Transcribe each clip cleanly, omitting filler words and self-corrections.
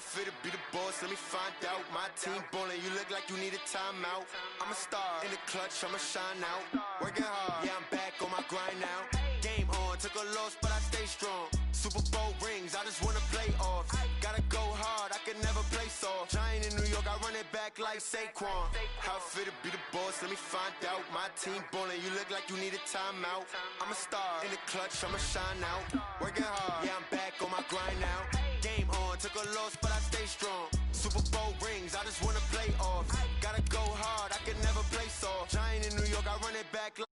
fit to be the boss, let me find out. My team ballin', you look like you need a timeout. I'm a star in the clutch, I'ma shine out. Working hard, yeah, I'm back on my grind now. Game on, took a loss, but I stay strong. Super Bowl rings, I just wanna play off. Gotta go hard, I can never play soft. Giant in New York, I run it back like Saquon. How fit to be the boss, let me find out. My team ballin', you look like you need a timeout. I'm a star in the clutch, I'ma shine out. Working hard, yeah, I'm back on my grind now. Game on, took a loss, but I stay strong. Super Bowl rings, I just wanna play off. Gotta go hard, I can never play soft. Giant in New York, I run it back like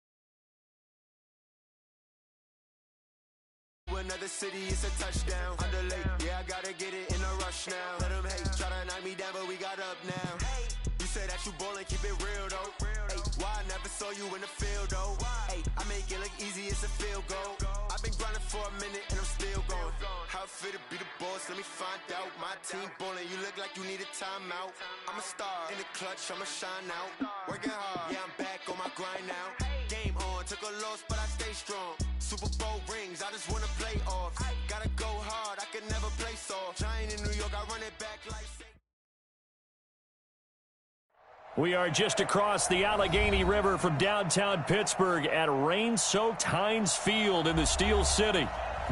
another city, it's a touchdown. Underlay, yeah, I gotta get it in a rush now. Let them hate, try to knock me down, but we got up now. You say that you ballin', keep it real though. Hey, why I never saw you in the field though? Hey, I make it look easy, it's a field goal. I've been grinding for a minute and I'm still going. How fit to be the boss, let me find out. My team ballin', you look like you need a timeout. I'm a star in the clutch, I'ma shine out. Working hard, yeah, I'm back on my grind now. Game on, took a loss, but I stay strong. Super Bowl rings, I just wanna play off. Gotta go hard, I can never play soft. Giant in New York, I run it back like... We are just across the Allegheny River from downtown Pittsburgh at rain-soaked Heinz Field in the Steel City.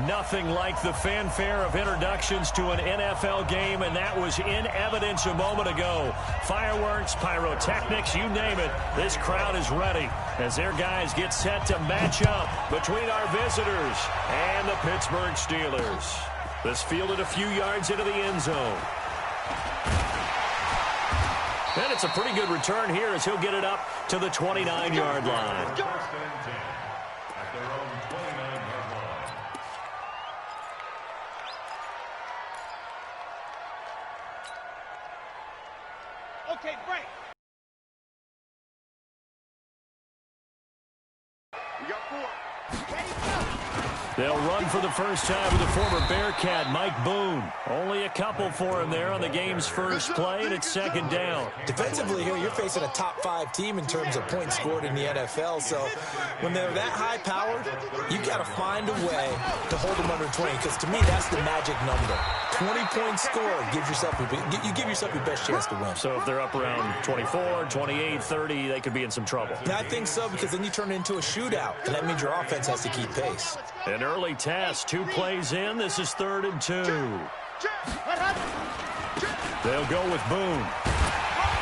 Nothing like the fanfare of introductions to an NFL game, and that was in evidence a moment ago. Fireworks, pyrotechnics, you name it. This crowd is ready as their guys get set to match up between our visitors and the Pittsburgh Steelers. This fielded a few yards into the end zone. And it's a pretty good return here as he'll get it up to the 29-yard line. Okay, break. We got 4. They'll run for the first time with the former Bearcat, Mike Boone. Only a couple for him there on the game's first play, and it's second down. Defensively here, you're facing a top-5 team in terms of points scored in the NFL, so when they're that high-powered, you got to find a way to hold them under 20, because to me, that's the magic number. 20 points scored, you give yourself your best chance to win. So if they're up around 24, 28, 30, they could be in some trouble. Yeah, I think so, because then you turn it into a shootout, and that means your offense has to keep pace. An early test, 2 plays in. This is 3rd and 2. They'll go with Boone.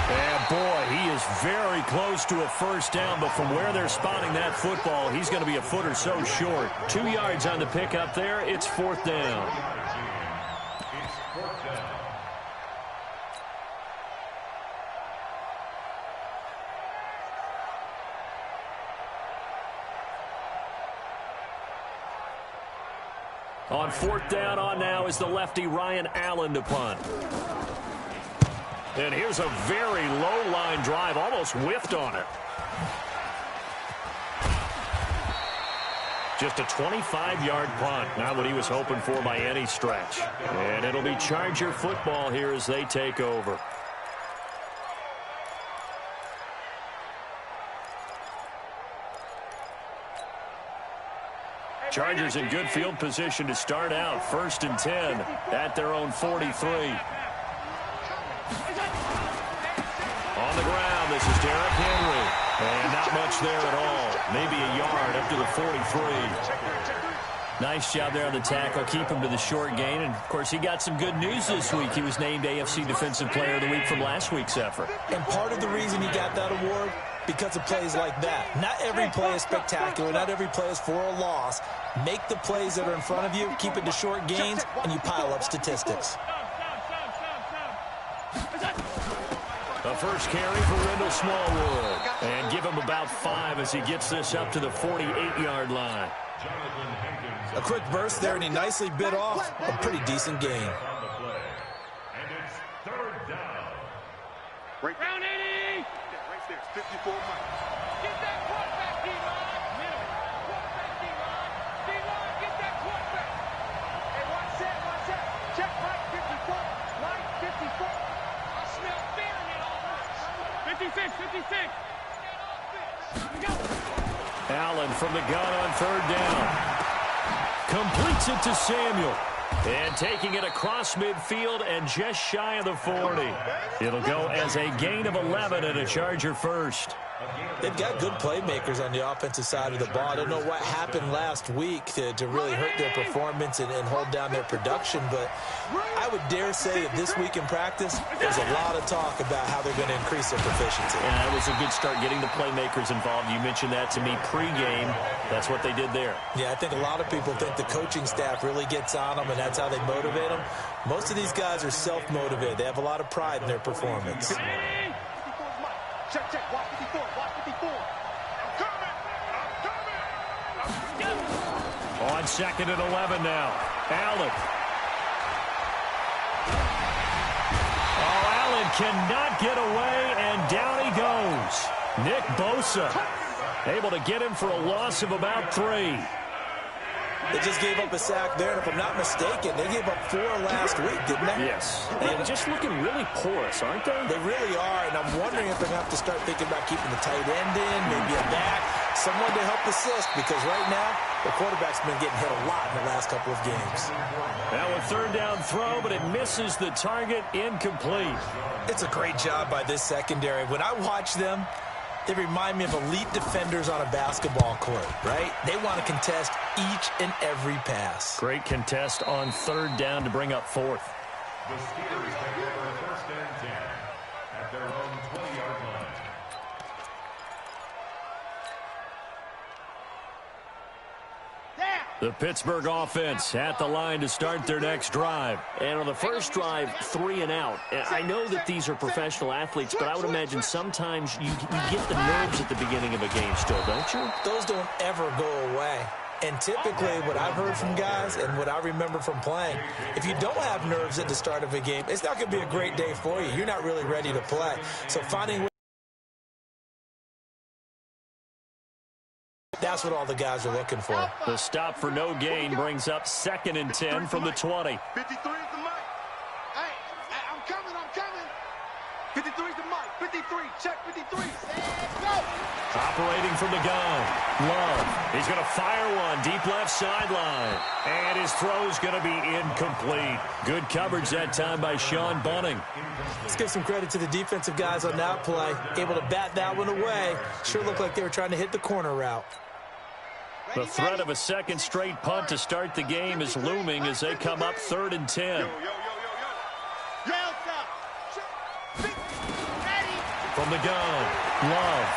And boy, he is very close to a first down, but from where they're spotting that football, he's going to be a foot or so short. 2 yards on the pickup there. It's 4th down. On 4th down, on now is the lefty Ryan Allen to punt. And here's a very low line drive, almost whiffed on it. Just a 25-yard punt, not what he was hoping for by any stretch. And it'll be Charger football here as they take over. Chargers in good field position to start out. 1st and 10 at their own 43. On the ground, this is Derrick Henry. And not much there at all. Maybe a yard up to the 43. Nice job there on the tackle. Keep him to the short gain. And, of course, he got some good news this week. He was named AFC Defensive Player of the Week from last week's effort. And part of the reason he got that award, because of plays like that. Not every play is spectacular. Not every play is for a loss. Make the plays that are in front of you, keep it to short gains, and you pile up statistics. The first carry for Rendell Smallwood. And give him about 5 as he gets this up to the 48-yard line. A quick burst there, and he nicely bit off a pretty decent gain. And it's 3rd down. Round 80. Right there, 54 miles. Get that quarterback, D-line. Middle. Quarterback, D-line. D-line, get that quarterback. Hey, watch that. Check right, 54. Right, 54. I smell fear in it all. 56. Go. Allen from the gun on 3rd down. Completes it to Samuel. And taking it across midfield and just shy of the 40. It'll go as a gain of 11 and a Charger first. They've got good playmakers on the offensive side of the ball. I don't know what happened last week to really hurt their performance and hold down their production, but I would dare say that this week in practice, there's a lot of talk about how they're going to increase their proficiency. Yeah, it was a good start getting the playmakers involved. You mentioned that to me pregame. That's what they did there. Yeah, I think a lot of people think the coaching staff really gets on them, and that's how they motivate them. Most of these guys are self-motivated. They have a lot of pride in their performance. Check, check, watch 54, watch 54. I'm coming. On second and 11 now. Allen. Oh, Allen cannot get away, and down he goes. Nick Bosa able to get him for a loss of about 3. They just gave up a sack there, and if I'm not mistaken, they gave up 4 last week, didn't they? Yes. And just looking really porous, aren't they? They really are, and I'm wondering if they're going to have to start thinking about keeping the tight end in, maybe a back, someone to help assist, because right now, the quarterback's been getting hit a lot in the last couple of games. Now a third down throw, but it misses the target, incomplete. It's a great job by this secondary. When I watch them, they remind me of elite defenders on a basketball court, right? They want to contest each and every pass. Great contest on third down to bring up 4th. The Steelers take over first and 10 at their own 20-yard line. The Pittsburgh offense at the line to start their next drive. And on the first drive, 3 and out. And I know that these are professional athletes, but I would imagine sometimes you get the nerves at the beginning of a game still, don't you? Those don't ever go away. And typically what I've heard from guys and what I remember from playing, if you don't have nerves at the start of a game, it's not going to be a great day for you. You're not really ready to play. So finding that's what all the guys are looking for. The stop for no gain brings up second and 10 from the 20. 53 is the mic. Hey, I'm coming. 53 is the mic. 53, check 53. Go. Operating from the gun. Love. He's going to fire one deep left sideline. And his throw's going to be incomplete. Good coverage that time by Sean Bunting. Let's give some credit to the defensive guys on that play. Able to bat that one away. Sure looked like they were trying to hit the corner route. The threat of a second straight punt to start the game is looming as they come up 3rd and 10. From the gun, Love.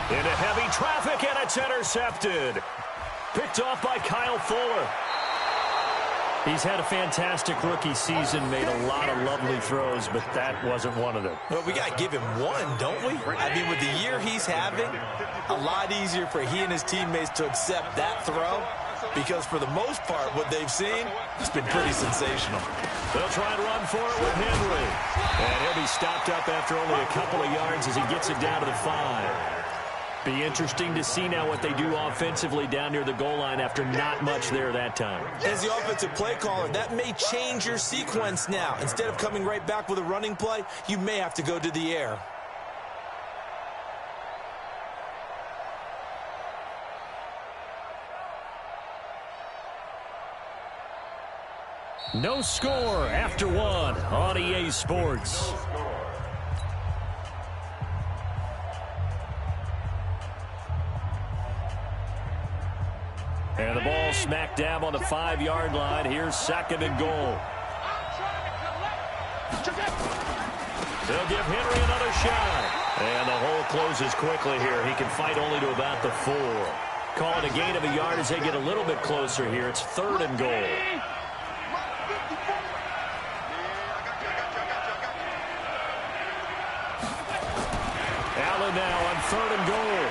Into heavy traffic, and it's intercepted. Picked off by Kyle Fuller. He's had a fantastic rookie season, made a lot of lovely throws, but that wasn't one of them. Well, we got to give him one, don't we? I mean, with the year he's having, a lot easier for he and his teammates to accept that throw, because for the most part, what they've seen, it's been pretty sensational. They'll try and run for it with Henry. And he'll be stopped up after only a couple of yards as he gets it down to the 5. Be interesting to see now what they do offensively down near the goal line after not much there that time. As the offensive play caller, that may change your sequence now. Instead of coming right back with a running play, you may have to go to the air. No score after 1 on EA Sports. And the ball smack dab on the 5-yard line. Here's 2nd and goal. They'll give Henry another shot. And the hole closes quickly here. He can fight only to about the 4. Call it a gain of a yard as they get a little bit closer here. It's 3rd and goal. Allen now on 3rd and goal.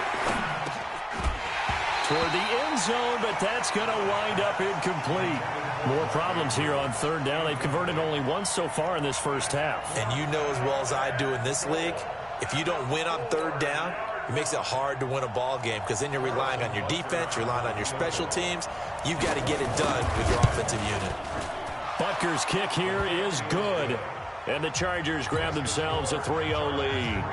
Toward the end zone, but that's going to wind up incomplete. More problems here on 3rd down. They've converted only once so far in this first half. And you know as well as I do in this league, if you don't win on 3rd down, it makes it hard to win a ball game because then you're relying on your defense, you're relying on your special teams. You've got to get it done with your offensive unit. Butker's kick here is good. And the Chargers grab themselves a 3-0 lead.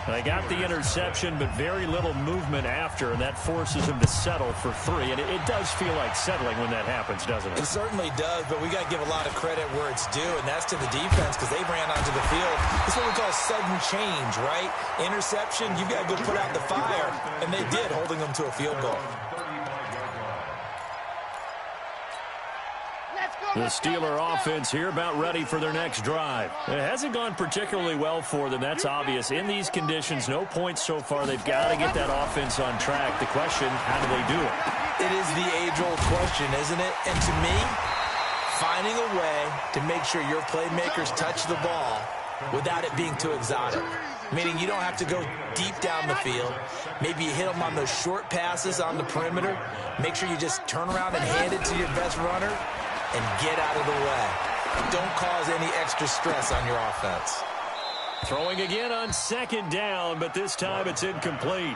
They got the interception, but very little movement after, and that forces him to settle for 3. And it does feel like settling when that happens, doesn't it? It certainly does, but we got to give a lot of credit where it's due, and that's to the defense because they ran onto the field. It's what we call sudden change, right? Interception, you've got to go put out the fire, and they did, holding them to a field goal. The Steeler offense here about ready for their next drive. It hasn't gone particularly well for them. That's obvious. In these conditions, no points so far. They've got to get that offense on track. The question, how do they do it? It is the age-old question, isn't it? And to me, finding a way to make sure your playmakers touch the ball without it being too exotic. Meaning you don't have to go deep down the field. Maybe you hit them on those short passes on the perimeter. Make sure you just turn around and hand it to your best runner and get out of the way. Don't cause any extra stress on your offense. Throwing again on 2nd down, but this time it's incomplete.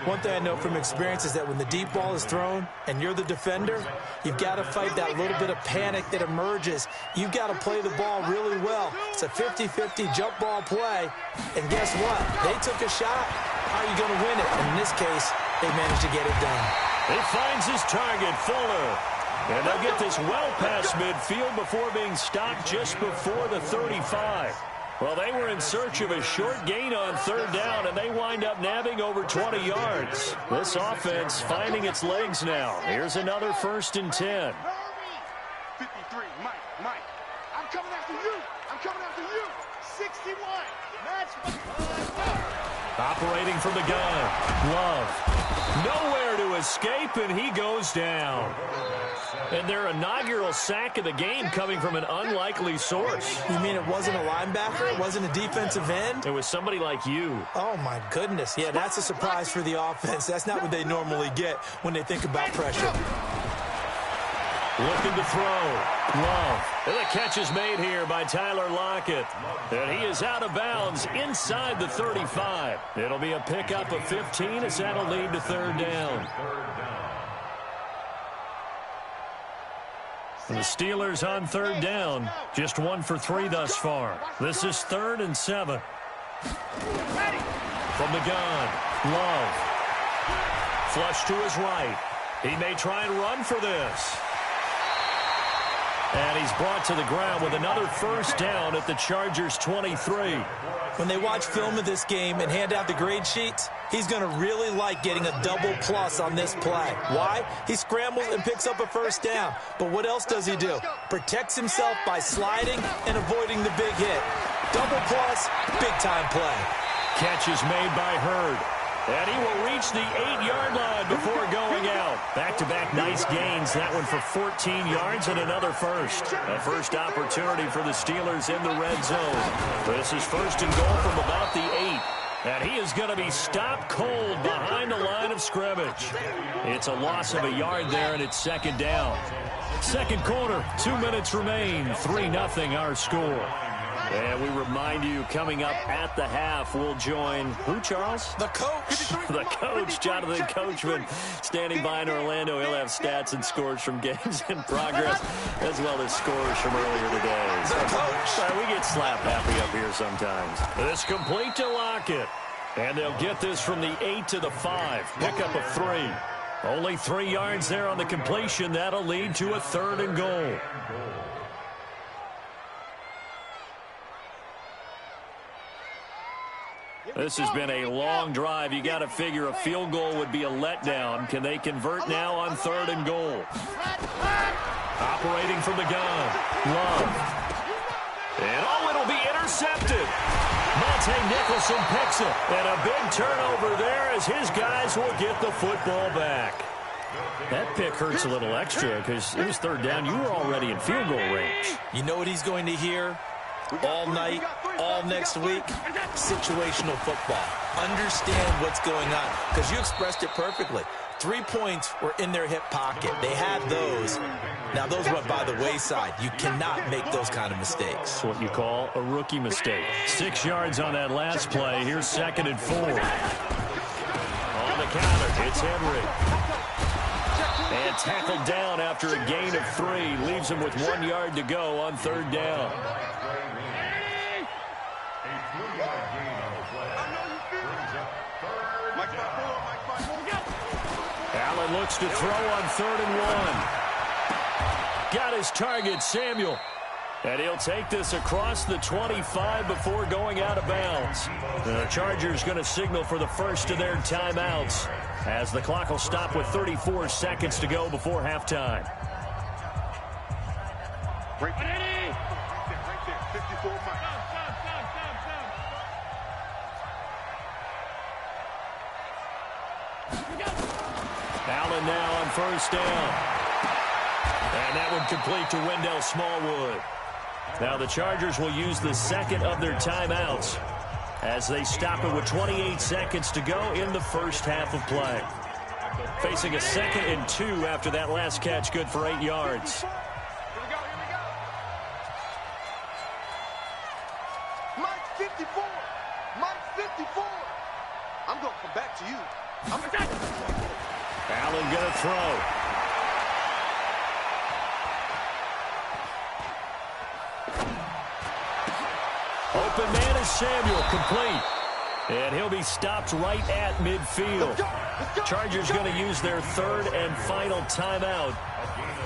One thing I know from experience is that when the deep ball is thrown and you're the defender, you've got to fight that little bit of panic that emerges. You've got to play the ball really well. It's a 50-50 jump ball play, and guess what? They took a shot. How are you going to win it? And in this case, they managed to get it done. He finds his target, Fuller. And they'll get this well past midfield before being stopped just before the 35. Well, they were in search of a short gain on 3rd down, and they wind up nabbing over 20 yards. This offense finding its legs now. Here's another 1st and 10. 53, Mike, I'm coming after you. I'm coming after you. 61. Operating from the gun. Love. Nowhere to escape, and he goes down. And their inaugural sack of the game coming from an unlikely source. You mean it wasn't a linebacker? It wasn't a defensive end? It was somebody like you. Oh, my goodness. Yeah, that's a surprise for the offense. That's not what they normally get when they think about pressure. Looking to throw. Love. And the catch is made here by Tyler Lockett. And he is out of bounds inside the 35. It'll be a pickup of 15 as that'll lead to 3rd down. The Steelers on 3rd down. Just 1 for 3 thus far. This is 3rd and 7. From the gun. Love. Flush to his right. He may try and run for this. And he's brought to the ground with another 1st down at the Chargers' 23. When they watch film of this game and hand out the grade sheets, he's going to really like getting a double plus on this play. Why? He scrambles and picks up a 1st down. But what else does he do? Protects himself by sliding and avoiding the big hit. Double plus, big-time play. Catch is made by Hurd. And he will reach the 8-yard line before going out. Back-to-back nice gains. That one for 14 yards and another 1st. A first opportunity for the Steelers in the red zone. This is 1st and goal from about the 8. And he is going to be stopped cold behind the line of scrimmage. It's a loss of a yard there, and it's 2nd down. 2nd quarter, 2 minutes remain. 3-0 our score. And we remind you, coming up at the half, we'll join who, Charles? The coach. The coach, Jonathan Coachman, standing by in Orlando. He'll have stats and scores from games in progress, as well as scores from earlier today. The coach. We get slap happy up here sometimes. This complete to Lockett. And they'll get this from the 8 to the 5. Pickup of 3. Only 3 yards there on the completion. That'll lead to a 3rd and goal. This has been a long drive. You got to figure a field goal would be a letdown. Can they convert now on 3rd and goal? Operating from the gun. Love. And it'll be intercepted. Monte Nicholson picks it. And a big turnover there as his guys will get the football back. That pick hurts a little extra because it was 3rd down. You were already in field goal range. You know what he's going to hear all night, all next week? Situational football. Understand what's going on, because you expressed it perfectly. 3 points were in their hip pocket. They had those. Now, those went by the wayside. You cannot make those kind of mistakes. That's what you call a rookie mistake. 6 yards on that last play. Here's 2nd and 4. On the counter, it's Henry. And tackled down after a gain of 3. Leaves him with 1 yard to go on 3rd down. Looks to throw on 3rd and 1. Got his target, Samuel. And he'll take this across the 25 before going out of bounds. The Chargers going to signal for the first of their timeouts as the clock will stop with 34 seconds to go before halftime. Right there, 54 miles. Allen now on 1st down. And that one complete to Wendell Smallwood. Now the Chargers will use the second of their timeouts as they stop it with 28 seconds to go in the first half of play. Facing a 2nd and 2 after that last catch, good for 8 yards. Here we go. Mike 54. Mike 54. I'm going to come back to you. Allen going to throw. Open man is Samuel, complete. And he'll be stopped right at midfield. Chargers going to use their 3rd and final timeout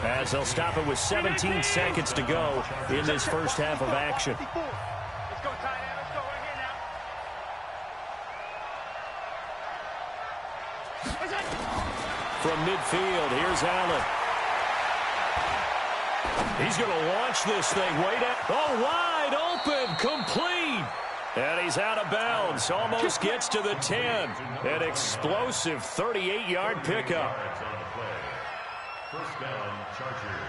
as they'll stop it with 17 seconds to go in this first half of action. Let's go, tight end. Let's go right here now. From midfield, here's Allen. He's going to launch this thing way down. Oh, wide open, complete. And he's out of bounds, almost gets to the 10. An explosive 38-yard pickup. First down, Chargers.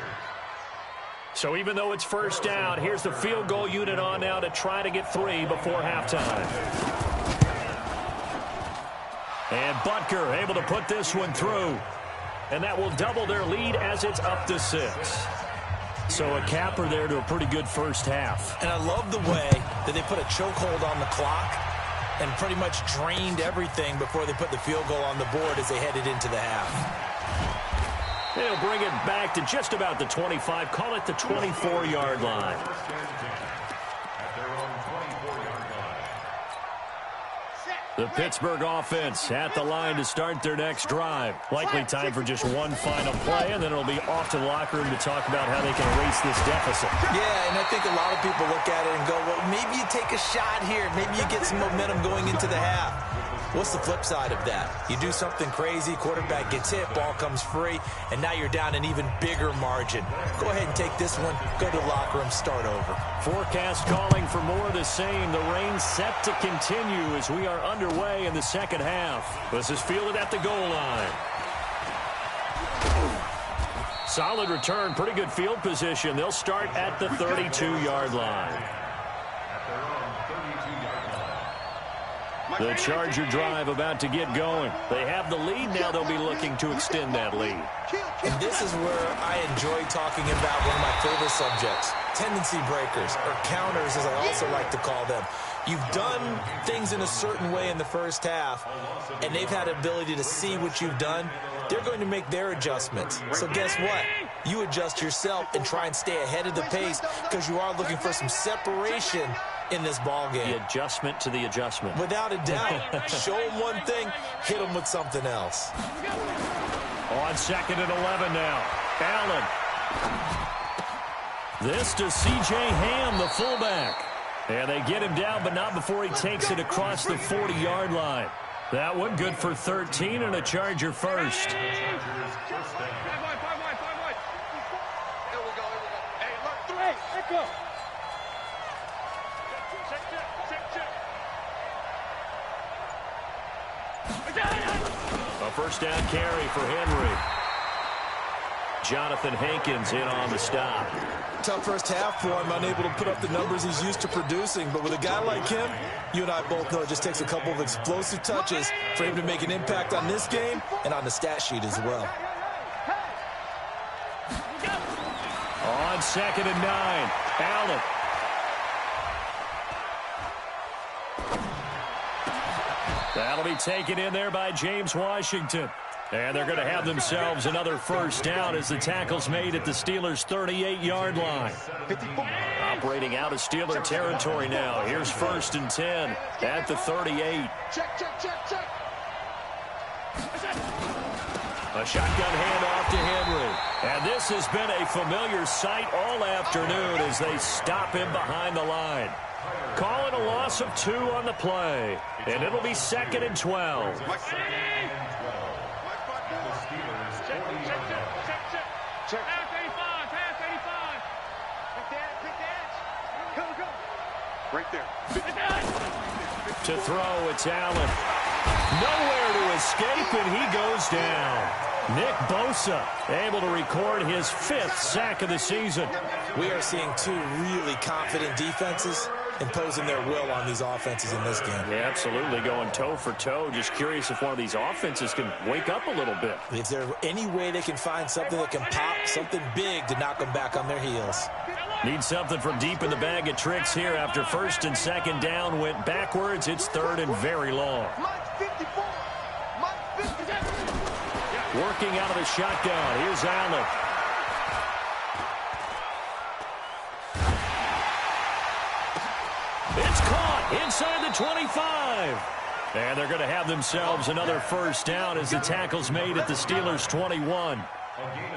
So even though it's first down, here's the field goal unit on now to try to get 3 before halftime. And Butker able to put this one through. And that will double their lead as it's up to 6. So a capper there to a pretty good first half. And I love the way that they put a chokehold on the clock and pretty much drained everything before they put the field goal on the board as they headed into the half. They'll bring it back to just about the 25. Call it the 24-yard line. The Pittsburgh offense at the line to start their next drive. Likely time for just one final play, and then it'll be off to the locker room to talk about how they can erase this deficit. Yeah, and I think a lot of people look at it and go, well, maybe you take a shot here. Maybe you get some momentum going into the half. What's the flip side of that? You do something crazy, quarterback gets hit, ball comes free, and now you're down an even bigger margin. Go ahead and take this one, go to the locker room, start over. Forecast calling for more of the same. The rain set to continue as we are underway in the second half. This is fielded at the goal line. Solid return, pretty good field position. They'll start at the 32-yard line. The Charger drive about to get going. They have the lead. Now they'll be looking to extend that lead. And this is where I enjoy talking about one of my favorite subjects, tendency breakers, or counters as I also like to call them. You've done things in a certain way in the first half, and they've had the ability to see what you've done. They're going to make their adjustments. So guess what? You adjust yourself and try and stay ahead of the pace because you are looking for some separation in this ball game. The adjustment to the adjustment. Without a doubt. Show them one thing, hit them with something else. On 2nd and 11 now. Allen. This to C.J. Ham, the fullback. And they get him down, but not before he takes it across the 40-yard line. That one good for 13 and a Charger first. A first down carry for Henry. Jonathan Hankins in on the stop. Tough first half for him, unable to put up the numbers he's used to producing. But with a guy like him, you and I both know it just takes a couple of explosive touches for him to make an impact on this game and on the stat sheet as well. On 2nd and 9, Allen. That'll be taken in there by James Washington. And they're going to have themselves another first down as the tackle's made at the Steelers' 38-yard line. Operating out of Steeler territory now. Here's 1st and 10 at the 38. A shotgun handoff to Henry. And this has been a familiar sight all afternoon as they stop him behind the line. Calling a loss of 2 on the play. And it'll be 2nd and 12. Check. Pass 85. Pass 85. Quick dash. Go. Right there. To throw, it's Allen. Nowhere to escape, and he goes down. Nick Bosa able to record his 5th sack of the season. We are seeing 2 really confident defenses imposing their will on these offenses in this game. Yeah, absolutely, going toe for toe. Just curious if one of these offenses can wake up a little bit. Is there any way they can find something that can pop, something big to knock them back on their heels? Need something from deep in the bag of tricks here after 1st and 2nd down went backwards. It's 3rd and very long. Working out of the shotgun. Here's Allen. It's caught inside the 25. And they're going to have themselves another 1st down as the tackle's made at the Steelers' 21.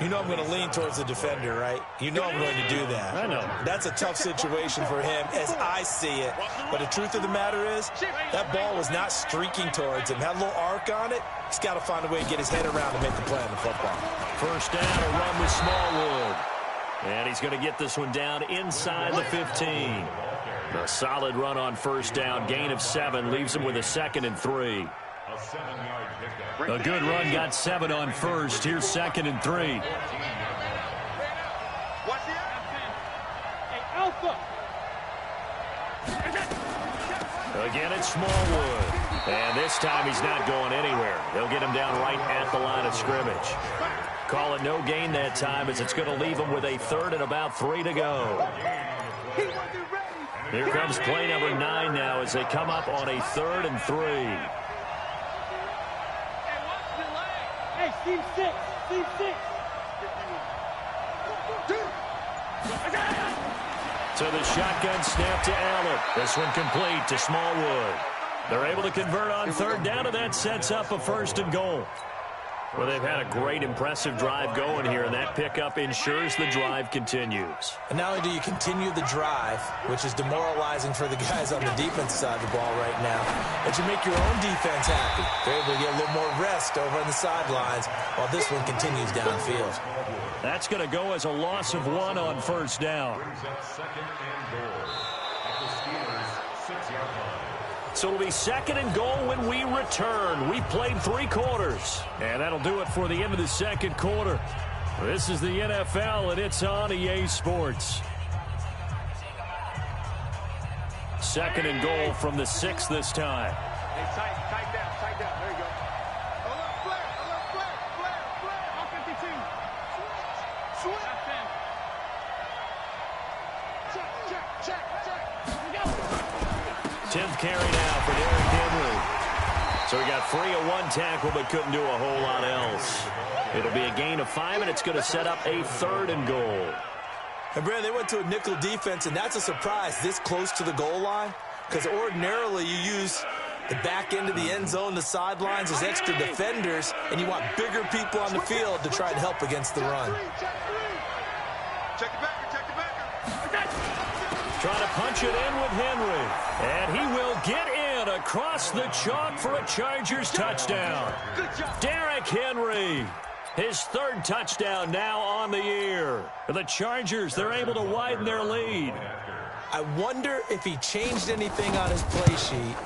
You know I'm going to lean towards the defender, right? You know I'm going to do that. I know. That's a tough situation for him as I see it. But the truth of the matter is, that ball was not streaking towards him. Had a little arc on it. He's got to find a way to get his head around and make the play on the football. 1st down, a run with Smallwood. And he's going to get this one down inside the 15. A solid run on 1st down. Gain of 7 leaves him with a 2nd and 3. A good run got 7 on 1st. Here's 2nd and 3. Again, it's Smallwood. And this time he's not going anywhere. They'll get him down right at the line of scrimmage. Call it no gain that time as it's going to leave him with a 3rd and about 3 to go. Here comes play number 9 now as they come up on a 3rd and 3. Hey, Steve 6. So the shotgun snap to Allen. This one complete to Smallwood. They're able to convert on 3rd down, and that sets up a 1st and goal. Well, they've had a great, impressive drive going here, and that pickup ensures the drive continues. And not only do you continue the drive, which is demoralizing for the guys on the defense side of the ball right now, but you make your own defense happy. They're able to get a little more rest over on the sidelines while this one continues downfield. That's going to go as a loss of 1 on 1st down. So it'll be 2nd and goal when we return. We've played 3 quarters. And that'll do it for the end of the 2nd quarter. This is the NFL, and it's on EA Sports. 2nd and goal from the 6 this time. Hey, tight down. There you go. Alert, flare. On 52. Switch. Check. Here we go. 10th carry now for Derrick Henry. So he got free of 1 tackle but couldn't do a whole lot else. It'll be a gain of 5, and it's going to set up a 3rd and goal. And, Brad, they went to a nickel defense, and that's a surprise this close to the goal line because ordinarily you use the back end of the end zone, the sidelines as extra defenders, and you want bigger people on the field to try and help against the run. Check it back. Trying to punch it in with Henry. And he will get in across the chalk for a Chargers touchdown. Derrick Henry, his 3rd touchdown now on the year. For the Chargers, they're able to widen their lead. I wonder if he changed anything on his play sheet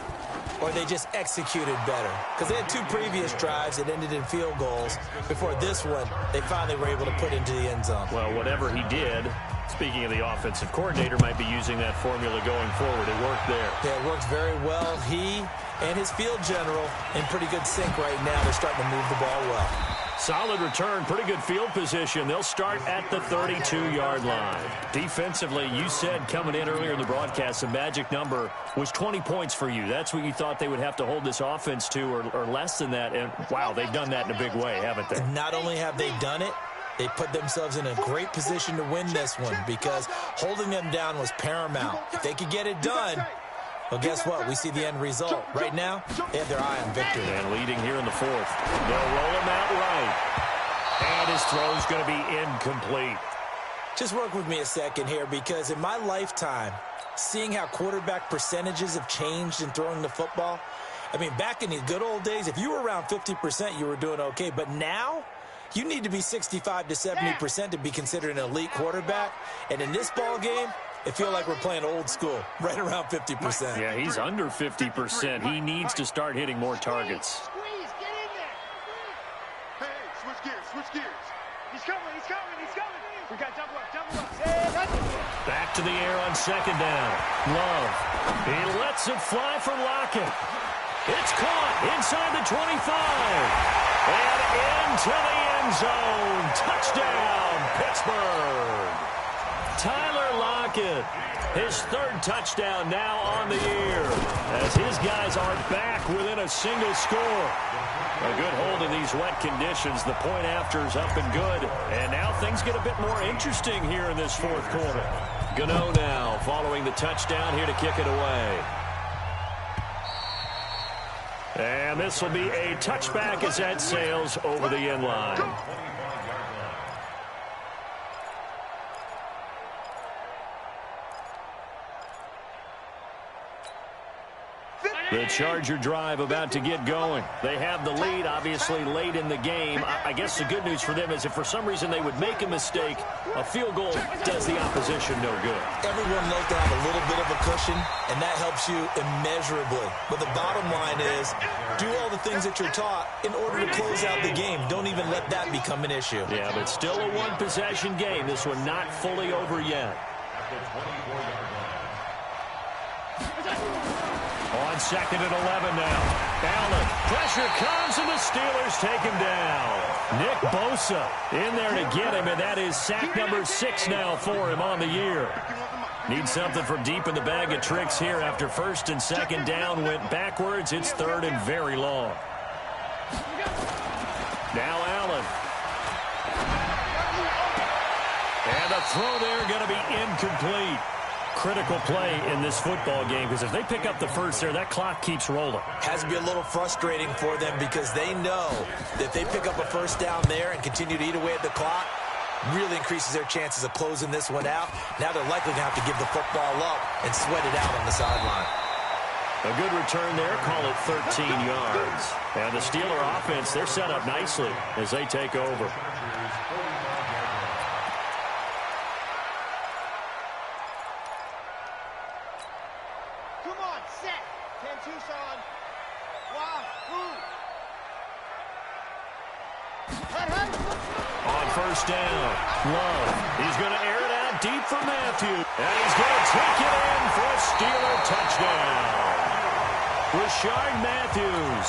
or they just executed better. Because they had 2 previous drives that ended in field goals. Before this one, they finally were able to put into the end zone. Well, whatever he did, speaking of the offensive coordinator, might be using that formula going forward. It worked there. Yeah, it works very well. He and his field general in pretty good sync right now. They're starting to move the ball well. Solid return, pretty good field position. They'll start at the 32-yard line. Defensively, you said coming in earlier in the broadcast, the magic number was 20 points for you. That's what you thought they would have to hold this offense to, or less than that. And, wow, they've done that in a big way, haven't they? And not only have they done it, they put themselves in a great position to win this one because holding them down was paramount. If they could get it done, Well, guess what? We see the end result. Right now, they have their eye on victory. And leading here in the fourth. They'll roll him out right. And his throw's going to be incomplete. Just work with me a second here, because in my lifetime, seeing how quarterback percentages have changed in throwing the football, I mean, back in the good old days, if you were around 50%, you were doing okay. But now, you need to be 65 to 70% to be considered an elite quarterback. And in this ball game, it feels like we're playing old school, right around 50%. Yeah, he's under 50%. He needs to start hitting more targets. Squeeze, get in there. Hey, switch gears, switch gears. He's coming. We got double up. Back to the air on second down. Love. He lets it fly for Lockett. It's caught inside the 25. And into the end zone. Touchdown, Pittsburgh. Tyler Lockett, his third touchdown now on the year, as his guys are back within a single score. A good hold in these wet conditions. The point after's up and good. And now things get a bit more interesting here in this fourth quarter. Gano now following the touchdown here to kick it away. And this will be a touchback as that sails over the end line. The Charger drive about to get going. They have the lead, obviously, late in the game. I guess the good news for them is if for some reason they would make a mistake, a field goal does the opposition no good. Everyone knows to have a little bit of a cushion, and that helps you immeasurably. But the bottom line is, do all the things that you're taught in order to close out the game. Don't even let that become an issue. Yeah, but still a one-possession game. This one not fully over yet. On second and 11 now. Allen, pressure comes, and the Steelers take him down. Nick Bosa in there to get him, and that is sack number 6 now for him on the year. Needs something from deep in the bag of tricks here after first and second down went backwards. It's third and very long. Now Allen. And the throw there going to be incomplete. Critical play in this football game, because if they pick up the first there, that clock keeps rolling. Has to be a little frustrating for them, because they know that if they pick up a first down there and continue to eat away at the clock, really increases their chances of closing this one out. Now they're likely going to have to give the football up and sweat it out on the sideline. A good return there, call it 13 yards. And the Steeler offense, they're set up nicely as they take over. Down. Love. He's going to air it out deep for Matthews. And he's going to take it in for a Steeler touchdown. Rashard Matthews,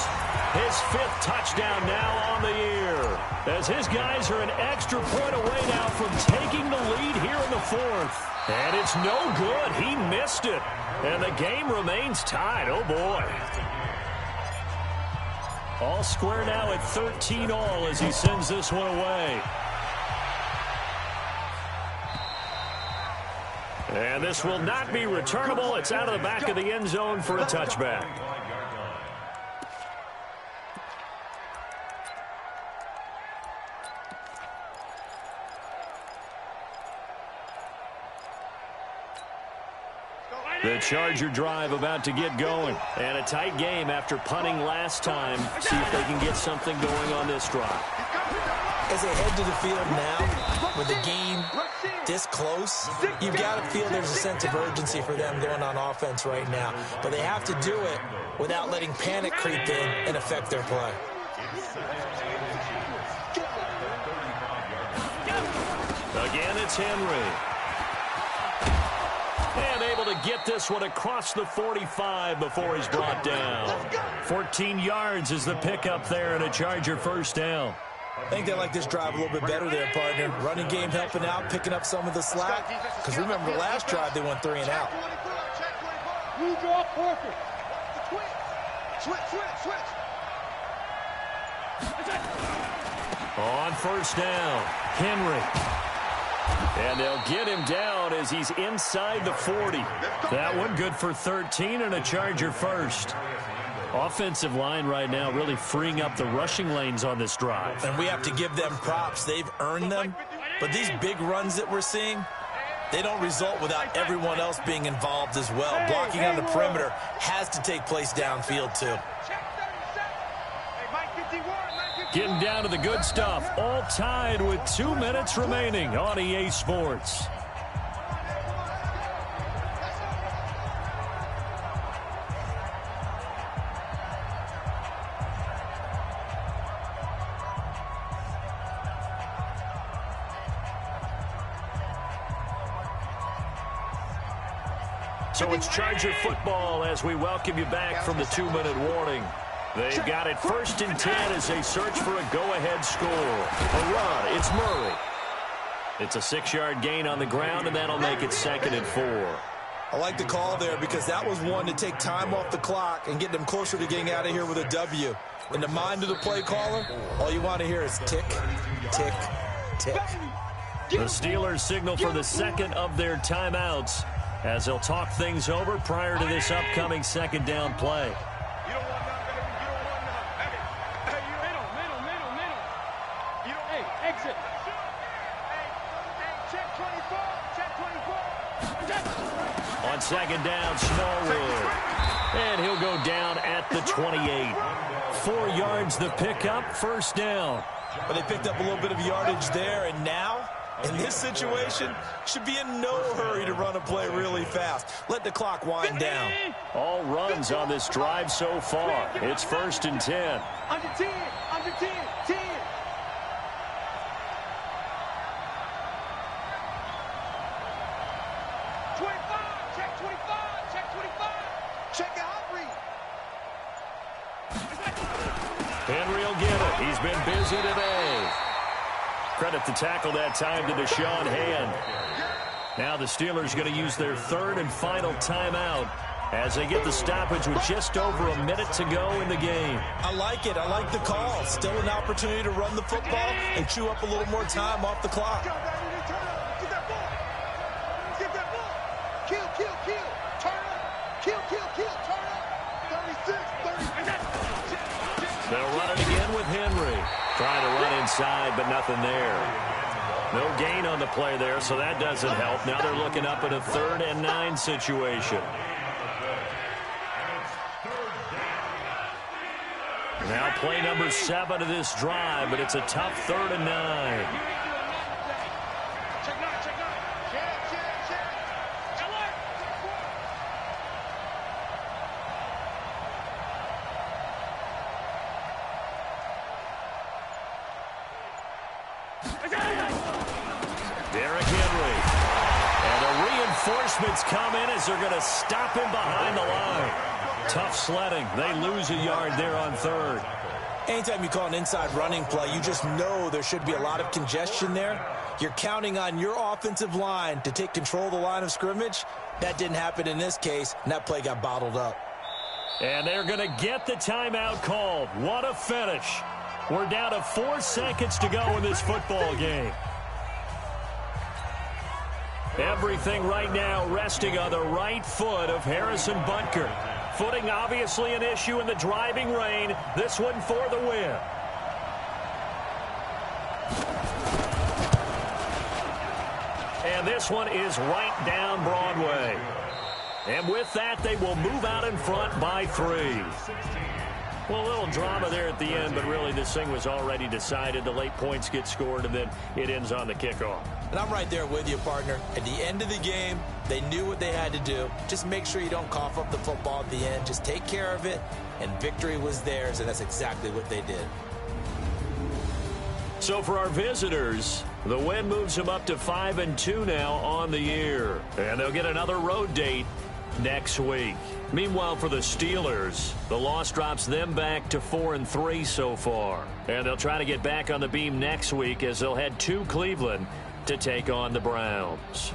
his 5th touchdown now on the year, as his guys are an extra point away now from taking the lead here in the 4th. And it's no good. He missed it. And the game remains tied. Oh, boy. All square now at 13 all as he sends this one away. And this will not be returnable. It's out of the back of the end zone for a touchback. The Charger drive about to get going. And a tight game after punting last time. See if they can get something going on this drive. As they head to the field now, with the game this close, you've got to feel there's a sense of urgency for them going on offense right now. But they have to do it without letting panic creep in and affect their play. Again, it's Henry. And able to get this one across the 45 before he's brought down. 14 yards is the pickup there, and a Charger first down. I think they like this drive a little bit better there, partner. Running game helping out, picking up some of the slack. Because remember, the last drive, they went 3 and out. We draw perfect. Switch. On first down, Henry. And they'll get him down as he's inside the 40. That one good for 13 and a Charger first. Offensive line right now really freeing up the rushing lanes on this drive. And we have to give them props. They've earned them. But these big runs that we're seeing, they don't result without everyone else being involved as well. Blocking on the perimeter has to take place downfield too. Getting down to the good stuff. All tied with 2 minutes remaining on EA Sports. So it's Charger football as we welcome you back from the 2-minute warning. They've got it 1st and 10 as they search for a go-ahead score. A run, it's Murray. It's a 6-yard gain on the ground, and that'll make it 2nd and 4. I like the call there because that was one to take time off the clock and get them closer to getting out of here with a W. In the mind of the play caller, all you want to hear is tick, tick, tick. The Steelers signal for the second of their timeouts as they'll talk things over prior to this upcoming 2nd down play. On 2nd down, Smallwood. And he'll go down at the 28. 4 yards the pickup, 1st down. But they picked up a little bit of yardage there, and now, in this situation, should be in no hurry to run a play really fast. Let the clock wind down. All runs on this drive so far. It's 1st and 10. Under 10, under 10, 10. Henry will get it. He's been busy today. Credit the tackle that time to Deshaun Hand. Now the Steelers going to use their 3rd and final timeout as they get the stoppage with just over a minute to go in the game. I like it. I like the call. Still an opportunity to run the football and chew up a little more time off the clock. Get that ball. Get that ball. Kill, kill, kill. Turn up. Kill, kill, kill. Turn up. 36, 30. They'll run it again with Henry. Trying to run inside, but nothing there. No gain on the play there, so that doesn't help. Now they're looking up at a 3rd and 9 situation. Now play number 7 of this drive, but it's a tough 3rd and 9. Derrick Henry. And the reinforcements come in as they're going to stop him behind the line. Tough sledding. They lose a yard there on 3rd. Anytime you call an inside running play, you just know there should be a lot of congestion there. You're counting on your offensive line to take control of the line of scrimmage. That didn't happen in this case, and that play got bottled up. And they're going to get the timeout called. What a finish. We're down to 4 seconds to go in this football game. Everything right now resting on the right foot of Harrison Butker. Footing obviously an issue in the driving rain. This one for the win. And this one is right down Broadway. And with that, they will move out in front by 3. Well, a little drama there at the end, but really this thing was already decided. The late points get scored, and then it ends on the kickoff. And I'm right there with you, partner. At the end of the game, they knew what they had to do. Just make sure you don't cough up the football at the end. Just take care of it, and victory was theirs, and that's exactly what they did. So for our visitors, the win moves them up to 5-2 now on the year. And they'll get another road date next week. Meanwhile, for the Steelers, the loss drops them back to 4-3 so far. And they'll try to get back on the beam next week as they'll head to Cleveland to take on the Browns.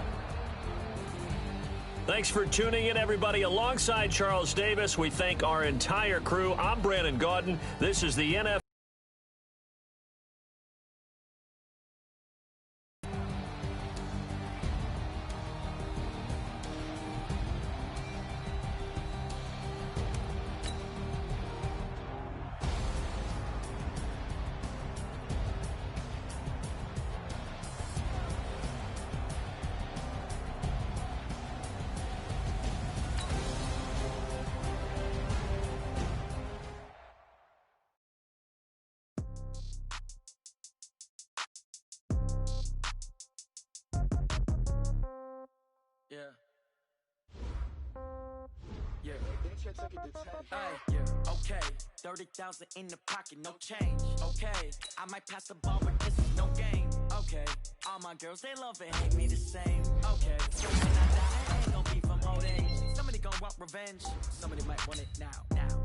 Thanks for tuning in, everybody. Alongside Charles Davis, we thank our entire crew. I'm Brandon Gaudin. This is the NFL. Hey, okay, 30,000 in the pocket, no change. Okay, I might pass the ball, but this is no game. Okay, all my girls, they love and hate me the same. Okay, so when I die, I ain't gon' be from old age. Somebody gon' want revenge, somebody might want it now.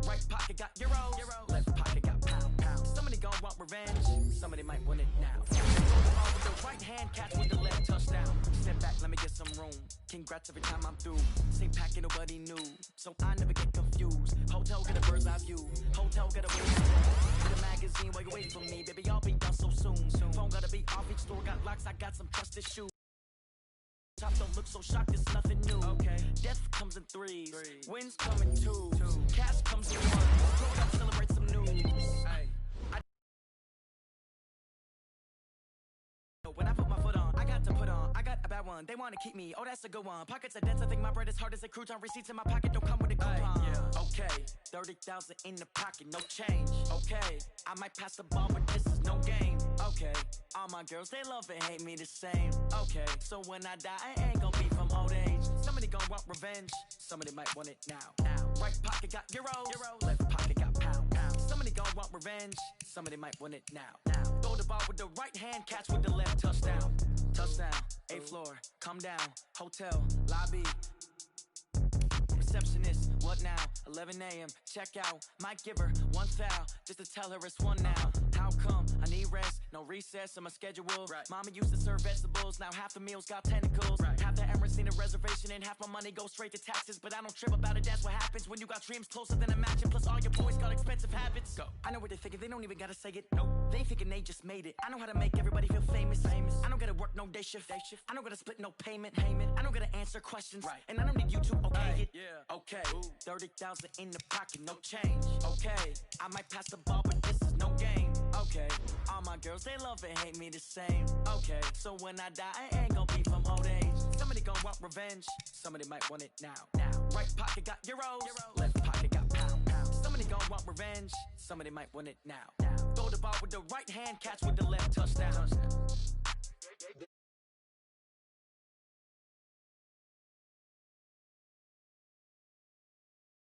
Right pocket got euros, left pocket got pound. Somebody gon' want revenge, somebody might want it now. Throw the ball with the right hand, catch with the left, touchdown. Step back, let me get some room. Congrats every time I'm through. Same packet, nobody knew, so I never get confused. Hotel get a bird's eye view. Hotel get a wait. Get a magazine while you wait for me, baby. I'll be done so soon. Phone gotta be off, each store got locks. I got some trusted shoes. Top don't look so shocked, it's nothing new. Okay, death comes in threes, wins come in twos, cash comes in one. Grow up, celebrate some news. Hey, when I put my foot on, I got to put on. I got a bad one, they wanna keep me. Oh, that's a good one. Pockets are dense, I think my bread is hard as a crouton. Receipts in my pocket don't come with a coupon. Okay, 30,000 in the pocket, no change. Okay, I might pass the ball, but this is no game. Okay, all my girls, they love and hate me the same. Okay, so when I die, I ain't gon' be from old age. Somebody gon' want revenge, somebody might want it now. Right pocket got euros, left pocket got pound. Somebody gon' want revenge, somebody might want it now. Throw the ball with the right hand, catch with the left, touchdown. Touchdown, 8th floor, come down, hotel, lobby. Receptionist, what now? 11 a.m. check out. Might give her one foul just to tell her it's one now. How come? I need rest, no recess on my schedule. Mama used to serve vegetables, now half the meals got tentacles. Half the Emirates need a reservation and half my money goes straight to taxes. But I don't trip about it, that's what happens when you got dreams closer than a mansion. Plus all your boys got expensive habits. Go. I know what they're thinking, they don't even gotta say it. Nope. They thinking they just made it. I know how to make everybody feel famous. I don't gotta work no day shift. I don't gotta split no payment. I don't gotta answer questions. And I don't need you to okay it. Okay, 30,000 in the pocket, no change. Okay, I might pass the ball, but this is no game. Okay, all my girls, they love and hate me the same. Okay, so when I die, I ain't gon' be from old age. Somebody gon' want revenge, somebody might want it now. Right pocket got euros, left pocket got pound. Somebody gon' want revenge, somebody might want it now. Throw the ball with the right hand, catch with the left, touchdown.